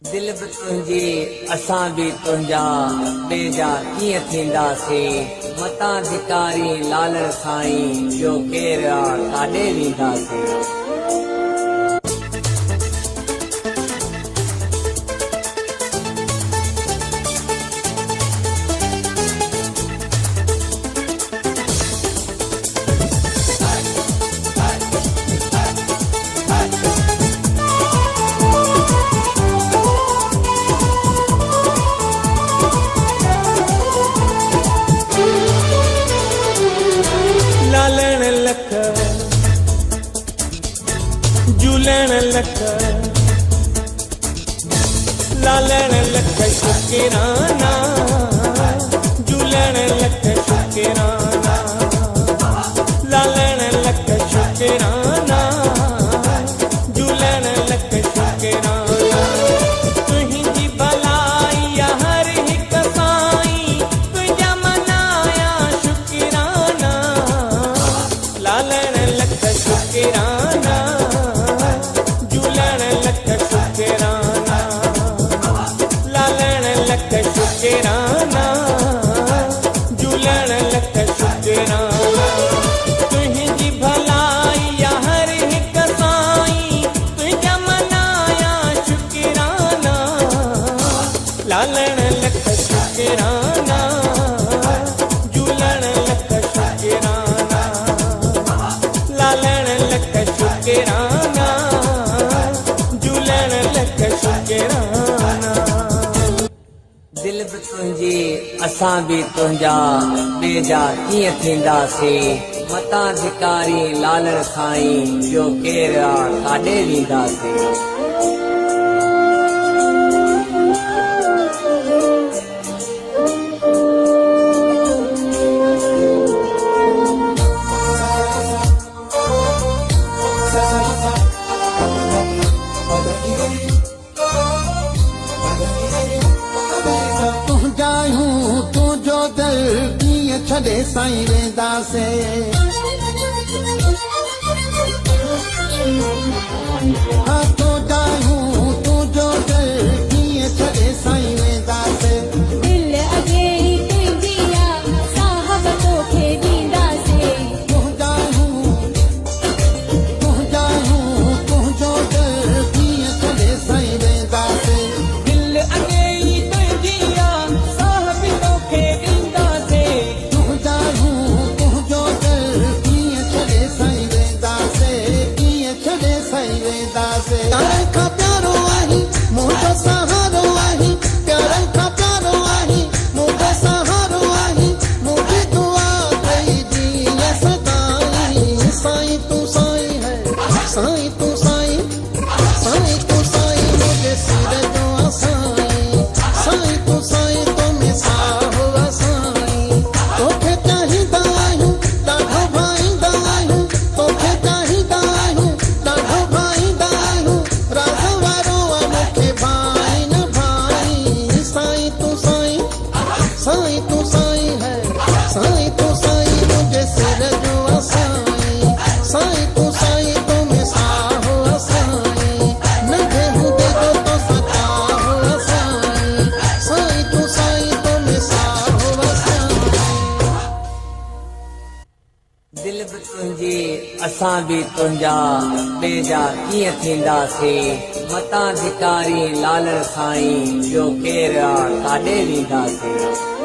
दिल भी तुंहिंजी असां भी तुंहिंजा बेजा कीअं थींदासीं मतां धिकारी लालण साईं ॿियो केरु आहे काॾे वेंदासीं। लालण लख झूलण लख लालण लख शुक्राना झूलण लख शुक्राना लालण लख शुक्राना झूलण लख शुक्राना तुंहिंजी भलाई हर हिक साईं तुंहिंजा मनाया शुक्राना लालण लख शुक्राना झूलण लख शुक्राना लालण लख शुक्राना झूलण लख शुक्राना तुंहिंजी भलाई हर हिक साईं तुंहिंजा मनाया शुक्राना लालण लख शुक्राना झूलण लख शुक्राना लालण लख शुक्राना झूलण लख शुक्राना। दिल भी तुंहिंजी असां भी तुंहिंजा बेजा कीअं थींदासीं मतां धिकारी लालण साईं ॿियो केरु आहे काॾे वेंदासीं। तुंहिंजो दिल कीअं छॾे साईं वेंदासे हाँ तुंहिंजा तुंहिंजो दिल कीअं छॾे साईं वेंदासे दिल अॻे ई तुंहिंजी आहे साहब तोखे ॾींदासीं तुंहिंजा तुंहिंजो दिल कीअं छॾे साईं वेंदासे दिल अॻे ई तुंहिंजी आहे साहब तोखे ॾींदासीं तुंहिंजो दिल कीअं छॾे साईं वेंदासे कीअं छॾे साईं वेंदासे प्यारनि खां प्यारो आहीं मुंहिंजो सहारो आहीं प्यारनि खां प्यारो आहीं मुंहिंजो सहारो आहीं मुंहिंजी दुआ कई जीअं सदाईं साईं तूं साईं है साईं तूं साईं साईं तूं साईं मुंहिंजे सिर जो साईं साईं तूं साईं तो में साहो साईं तोखे चाहींदा आहियूं ॾाढो भाईंदा आहियूं तोखे चाहींदा आहियूं ॾाढो भाईंदा आहियूं राज वारो आहे मूंखे भाई न भाई साईं तूं साईं है साईं तूं साईं मुंहिंजे सिर जो साईं साईं तूं साईं तो में साहो साईं नंढे हूंदे जो तो सचा हो साईं साईं तूं साईं तो में साहो साईं दिल भी तुंहिंजी असां भी तुंहिंजा बेजा कीअं थींदासीं मतां धिकारी लालण साईं ॿियो केरु आहे काॾे वेंदासीं।